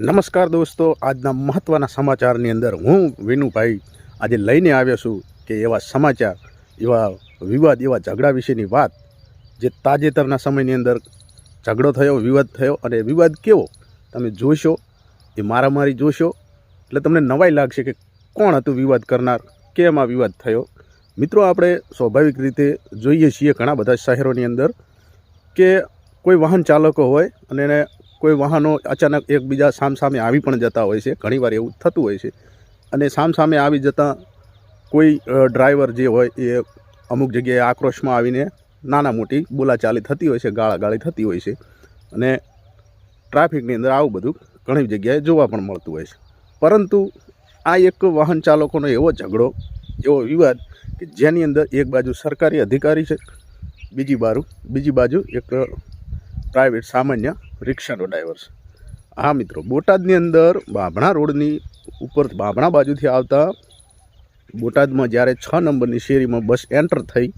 નમસ્કાર દોસ્તો, આજના મહત્ત્વના સમાચારની અંદર હું વિનુભાઈ આજે લઈને આવ્યો છું કે એવા સમાચાર, એવા વિવાદ, એવા ઝઘડા વિશેની વાત જે તાજેતરના સમયની અંદર ઝઘડો થયો, વિવાદ થયો. અને વિવાદ કેવો તમે જોશો, એ મારામારી જોશો એટલે તમને નવાઈ લાગશે કે કોણ હતું વિવાદ કરનાર, કેમ આ વિવાદ થયો. મિત્રો, આપણે સ્વાભાવિક રીતે જોઈએ છીએ ઘણા બધા શહેરોની અંદર કે કોઈ વાહન ચાલકો હોય અને એને કોઈ વાહનો અચાનક એકબીજા સામસામે આવી પણ જતા હોય છે. ઘણીવાર એવું થતું હોય છે. અને સામસામે આવી જતાં કોઈ ડ્રાઈવર જે હોય એ અમુક જગ્યાએ આક્રોશમાં આવીને નાના મોટી બોલાચાલી થતી હોય છે, ગાળાગાળી થતી હોય છે. અને ટ્રાફિકની અંદર આવું બધું ઘણી જગ્યાએ જોવા પણ મળતું હોય છે. પરંતુ આ એક વાહન ચાલકોનો એવો ઝઘડો, એવો વિવાદ કે જેની અંદર એક બાજુ સરકારી અધિકારી છે, બીજી બાજુ એક પ્રાઇવેટ સામાન્ય રિક્ષાનો ડ્રાઈવર છે. હા મિત્રો, બોટાદની અંદર બાભણા રોડની ઉપર બાભણા બાજુથી આવતા બોટાદમાં જ્યારે 6 નંબરની શેરીમાં બસ એન્ટર થઈ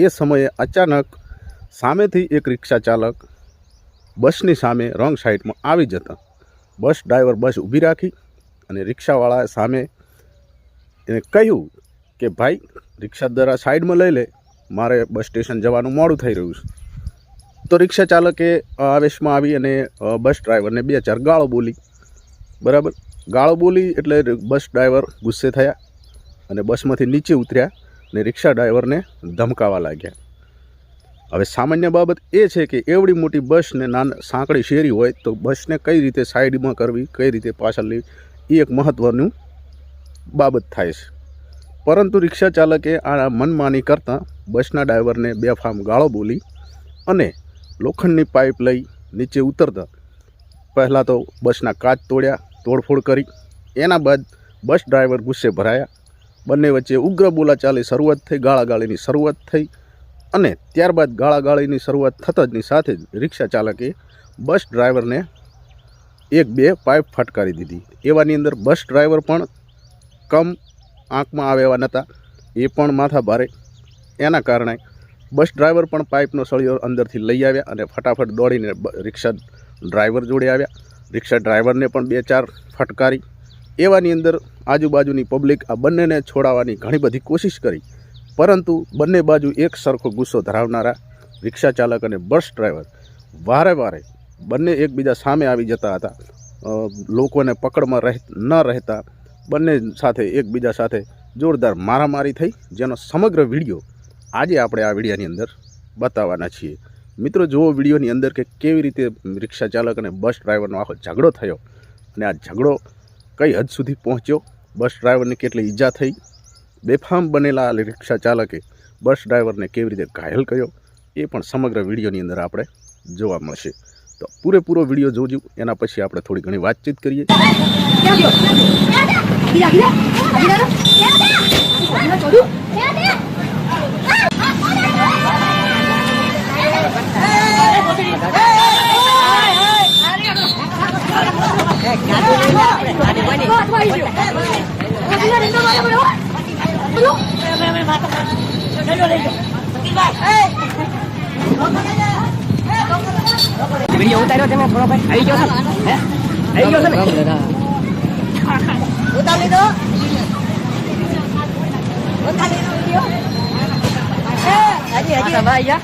એ સમયે અચાનક સામેથી એક રિક્ષા ચાલક બસની સામે રોંગ સાઈડમાં આવી જતા બસ ડ્રાઈવર બસ ઊભી રાખી અને રિક્ષાવાળાએ સામે એને કહ્યું કે ભાઈ, રિક્ષા જરા સાઈડમાં લઈ લે, મારે બસ સ્ટેશન જવાનું મોડું થઈ રહ્યું છે. તો રિક્ષા ચાલકે આવેશમાં આવી અને બસ ડ્રાઈવરને 2-4 ગાળો બોલી. બરાબર, ગાળો બોલી એટલે બસ ડ્રાઈવર ગુસ્સે થયા અને બસમાંથી નીચે ઉતર્યા અને રિક્ષા ડ્રાઈવરને ધમકાવવા લાગ્યા. હવે સામાન્ય બાબત એ છે કે એવડી મોટી બસને સાંકડી શેરી હોય તો બસને કઈ રીતે સાઈડમાં કરવી, કઈ રીતે પાછળ લેવી, એ એક મહત્ત્વનું બાબત થાય છે. પરંતુ રિક્ષા ચાલકે આ મનમાની કરતાં બસના ડ્રાઈવરને બેફામ ગાળો બોલી અને લોખંડની પાઇપ લઈ નીચે ઉતરતા પહેલાં તો બસના કાચ તોડ્યા, તોડફોડ કરી. એના બાદ બસ ડ્રાઈવર ગુસ્સે ભરાયા. બંને વચ્ચે ઉગ્ર બોલાચાલી શરૂઆત થઈ, ગાળાગાળીની શરૂઆત થઈ. અને ત્યારબાદ ગાળાગાળીની શરૂઆત થતાંની સાથે જ રિક્ષા ચાલકે બસ ડ્રાઈવરને 1-2 પાઇપ ફટકારી દીધી. એવાની અંદર બસ ડ્રાઈવર પણ કમ આંખમાં આવે એવા નહોતા, એ પણ માથા ભારે. એના કારણે બસ ડ્રાઈવર પણ પાઇપનો સળિયો અંદરથી લઈ આવ્યા અને ફટાફટ દોડીને રિક્ષા ડ્રાઈવર જોડે આવ્યા. રિક્ષા ડ્રાઈવરને પણ 2-4 ફટકારી. એવાની અંદર આજુબાજુની પબ્લિક આ બંનેને છોડાવવાની ઘણી બધી કોશિશ કરી, પરંતુ બંને બાજુ એક સરખો ગુસ્સો ધરાવનારા રિક્ષા ચાલક અને બસ ડ્રાઈવર વારે વારે બંને એકબીજા સામે આવી જતા હતા. લોકોને પકડમાં ન રહેતા બંને સાથે એકબીજા સાથે જોરદાર મારામારી થઈ, જેનો સમગ્ર વિડીયો આજે આપણે આ વિડીયોની અંદર બતાવવાના છીએ. મિત્રો, જુઓ વિડીયોની અંદર કે કેવી રીતે રિક્ષા ચાલક અને બસ ડ્રાઈવરનો આખો ઝઘડો થયો અને આ ઝઘડો કઈ હદ સુધી પહોંચ્યો, બસ ડ્રાઈવરને કેટલી ઈજા થઈ, બેફામ બનેલા રિક્ષા ચાલકે બસ ડ્રાઈવરને કેવી રીતે ઘાયલ કર્યો, એ પણ સમગ્ર વિડીયોની અંદર આપણે જોવા મળશે. તો પૂરેપૂરો વિડીયો જોજો, એના પછી આપણે થોડી ઘણી વાતચીત કરીએ. વિડીયો ઉતાર્યો તમે થોડો ભાઈ? આવી ગયો છે? હે, આવી ગયો છે ને? ઉતાર લીધો, વિડીયો. હજી ભાઈ યા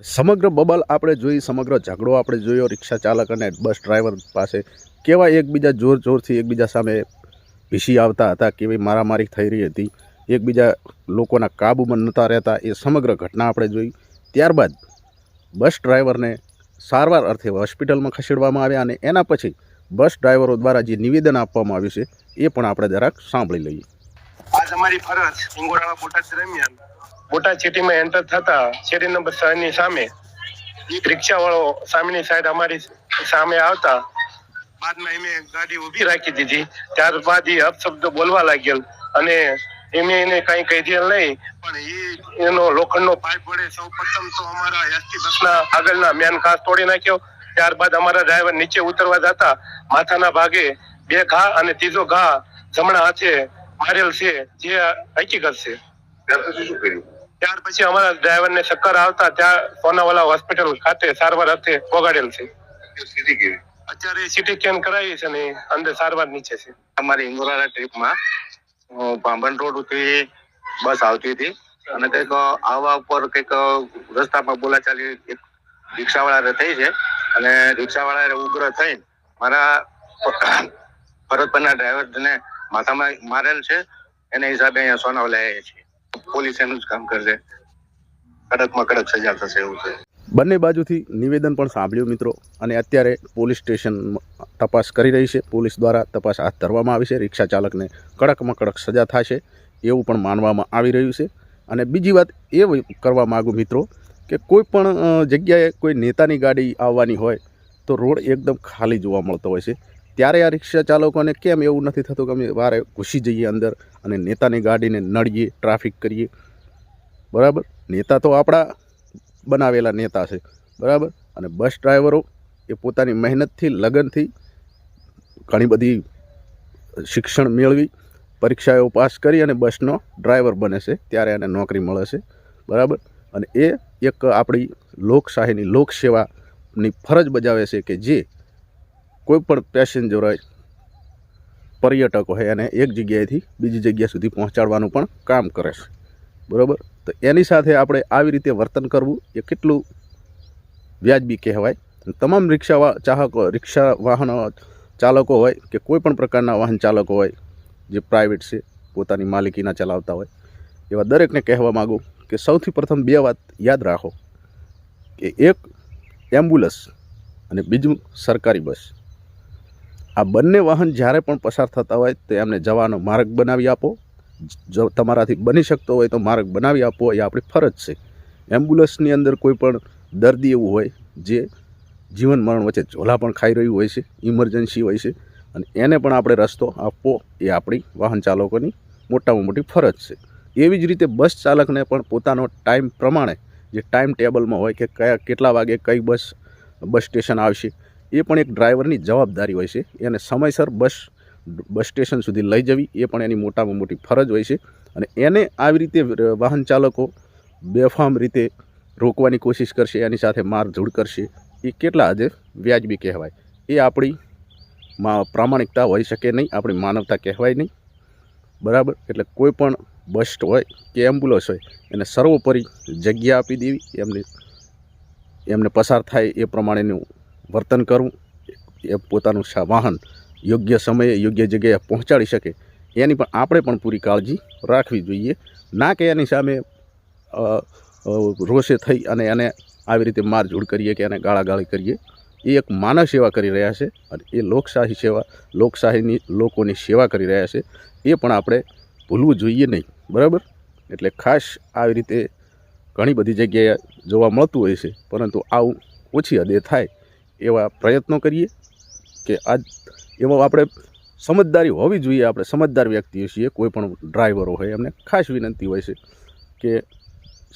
સમગ્ર બબલ આપણે જોઈ, સમગ્ર ઝઘડો આપણે જોયો રિક્ષા ચાલક અને બસ ડ્રાઈવર પાસે કેવા એકબીજા જોર જોરથી એકબીજા સામે ભીસી આવતા હતા, કેવી મારામારી થઈ રહી હતી, એકબીજા લોકોના કાબૂમાં નહોતા રહેતા, એ સમગ્ર ઘટના આપણે જોઈ. ત્યારબાદ બસ ડ્રાઈવરને સારવાર અર્થે હોસ્પિટલમાં ખસેડવામાં આવ્યા અને એના પછી બસ ડ્રાઈવરો દ્વારા જે નિવેદન આપવામાં આવ્યું છે એ પણ આપણે જરાક સાંભળી લઈએ. આજ અમારી ફરજ ઇંગોરાળા બોટાદ દરમિયાન બોટાદ સિટીમાં એન્ટર થતા શેરી નંબર 6 ની સામે એક રિક્ષાવાળો સામેની સાઈડ અમારી સામે આવતા બાદમાં એમે ગાડી ઊભી રાખી દીધી. ત્યારબાદ એ અપશબ્દ બોલવા લાગેલ અને એને કઈ કહી દેલ નહીં, પણ એનો લોખંડનો પાઇપ વડે સૌ પ્રથમ તો અમારા એસટી બસના આગળના મેન કાચ તોડી નાખ્યો. ત્યારબાદ અમારા ડ્રાઈવર નીચે ઉતરવા જતા માથાના ભાગે 2 ઘા અને ત્રીજો ઘા જમણા હાથે મારેલ છે, જે હકીકત છે. ત્યાર પછી અમારા ડ્રાઈવરને ચક્કર આવતા ત્યાં સોનાવાલા હોસ્પિટલ ખાતે સારવાર અર્થે પોગાડેલ છે. અત્યારે સીટી સ્કેન કરાવી છે ને અંદર સારવાર નીચે છે. અમારી ઇન્દોરા ટ્રીપમાં ભાંભણ રોડ થી બસ આવતી હતી અને કંઈક આવા ઉપર કંઈક રસ્તામાં બોલાચાલી એક રિક્ષાવાળા થઈ છે અને રિક્ષાવાળા ઉગ્ર થઈને મારા ફરજ પરના ડ્રાઈવરને માથામાં મારેલ છે. એના હિસાબે અહીંયા સોનાવાલા આવ્યા છીએ. પોલીસ એનું જ કામ કરશે, કડકમાં કડક સજા થશે એવું છે. બંને બાજુથી નિવેદન પણ સાંભળ્યું મિત્રો, અને અત્યારે પોલીસ સ્ટેશન તપાસ કરી રહી છે. પોલીસ દ્વારા તપાસ હાથ ધરવામાં આવી છે. રિક્ષા ચાલકને કડકમાં કડક સજા થશે એવું પણ માનવામાં આવી રહ્યું છે. અને બીજી વાત એ કરવા માગું મિત્રો કે કોઈ પણ જગ્યાએ કોઈ નેતાની ગાડી આવવાની હોય તો રોડ એકદમ ખાલી જોવા મળતો હોય છે. ત્યારે આ રિક્ષા ચાલકોને કેમ એવું નથી થતું કે અમે વારે ઘૂસી જઈએ અંદર અને નેતાની ગાડીને નડીએ, ટ્રાફિક કરીએ? બરાબર, નેતા તો આપણા બનાવેલા નેતા છે, બરાબર. અને બસ ડ્રાઈવરો એ પોતાની મહેનતથી, લગનથી ઘણી બધી શિક્ષણ મેળવી, પરીક્ષાઓ પાસ કરી અને બસનો ડ્રાઈવર બને છે, ત્યારે એને નોકરી મળે છે, બરાબર. અને એ એક આપણી લોકશાહીની લોકસેવાની ફરજ બજાવે છે કે જે કોઈ પણ પેસેન્જર હોય, પર્યટકો હોય, એને એક જગ્યાએથી બીજી જગ્યા સુધી પહોંચાડવાનું પણ કામ કરે છે, બરાબર. તો એની સાથે આપણે આવી રીતે વર્તન કરવું એ કેટલું વ્યાજબી કહેવાય? તમામ રિક્ષા વાહન ચાલકો હોય કે કોઈ પણ પ્રકારના વાહન ચાલકો હોય જે પ્રાઇવેટ છે, પોતાની માલિકીના ચલાવતા હોય, એવા દરેકને કહેવા માગું કે સૌથી પ્રથમ 2 વાત યાદ રાખો કે એક એમ્બ્યુલન્સ અને બીજું સરકારી બસ. આ બંને વાહન જ્યારે પણ પસાર થતા હોય તો એમને જવાનો માર્ગ બનાવી આપો. જો તમારાથી બની શકતો હોય તો માર્ગ બનાવી આપો, એ આપણી ફરજ છે. એમ્બ્યુલન્સની અંદર કોઈ પણ દર્દી એવું હોય જે જીવન મરણ વચ્ચે ઝોલા પણ ખાઈ રહ્યું હોય છે, ઇમરજન્સી હોય છે, અને એને પણ આપણે રસ્તો આપવો એ આપણી વાહન ચાલકોની મોટામાં મોટી ફરજ છે. એવી જ રીતે બસ ચાલકને પણ પોતાનો ટાઈમ પ્રમાણે જે ટાઈમ ટેબલમાં હોય કે કેટલા વાગે કઈ બસ સ્ટેશન આવશે, એ પણ એક ડ્રાઈવરની જવાબદારી હોય છે. એને સમયસર બસ સ્ટેશન સુધી લઈ જવી એ પણ એની મોટામાં મોટી ફરજ હોય છે. અને એને આવી રીતે વાહન ચાલકો બેફામ રીતે રોકવાની કોશિશ કરશે, એની સાથે મારઝૂડ કરશે, એ કેટલા હદે વ્યાજબી કહેવાય? એ આપણી પ્રામાણિકતા હોઈ શકે નહીં, આપણી માનવતા કહેવાય નહીં, બરાબર. એટલે કોઈ પણ બસ હોય કે એમ્બ્યુલન્સ હોય એને સર્વોપરી જગ્યા આપી દેવી, એમને પસાર થાય એ પ્રમાણેનું વર્તન કરવું, એ પોતાનું વાહન યોગ્ય સમયે યોગ્ય જગ્યાએ પહોંચાડી શકે એની પણ આપણે પણ પૂરી કાળજી રાખવી જોઈએ. ના કે એની સામે રોષે થઈ અને એને આવી રીતે મારઝૂડ કરીએ કે એને ગાળાગાળી કરીએ. એ એક માનવ સેવા કરી રહ્યા છે અને એ લોકશાહીની લોકોની સેવા કરી રહ્યા છે, એ પણ આપણે ભૂલવું જોઈએ નહીં, બરાબર. એટલે ખાસ આવી રીતે ઘણી બધી જગ્યાએ જોવા મળતું હોય છે, પરંતુ આવું ઓછી હદે થાય એવા પ્રયત્નો કરીએ કે એવો આપણે સમજદારી હોવી જોઈએ. આપણે સમજદાર વ્યક્તિઓ છીએ, કોઈ પણ ડ્રાઈવરો હોય એમને ખાસ વિનંતી હોય છે કે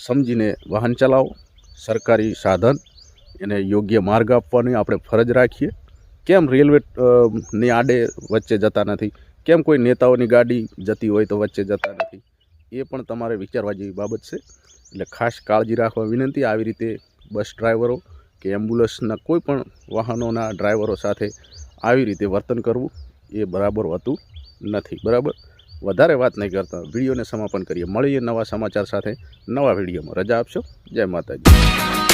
સમજીને વાહન ચલાવો. સરકારી સાધન એને યોગ્ય માર્ગ આપવાની આપણે ફરજ રાખીએ. કેમ રેલવે ની આડે વચ્ચે જતા નથી? કેમ કોઈ નેતાઓની ગાડી જતી હોય તો વચ્ચે જતા નથી? એ પણ તમારે વિચારવા જેવી બાબત છે. એટલે ખાસ કાળજી રાખવા વિનંતી. આવી રીતે બસ ડ્રાઈવરો કે એમ્બ્યુલન્સના કોઈ પણ વાહનોના ડ્રાઈવરો સાથે આવી રીતે વર્તન કરવું એ બરાબર હોતું નથી, બરાબર. વધારે વાત નહીં કરતા વિડીયોને સમાપન કરીએ. મળીએ નવા સમાચાર સાથે નવા વિડીયોમાં. રજા આપશો. જય માતાજી.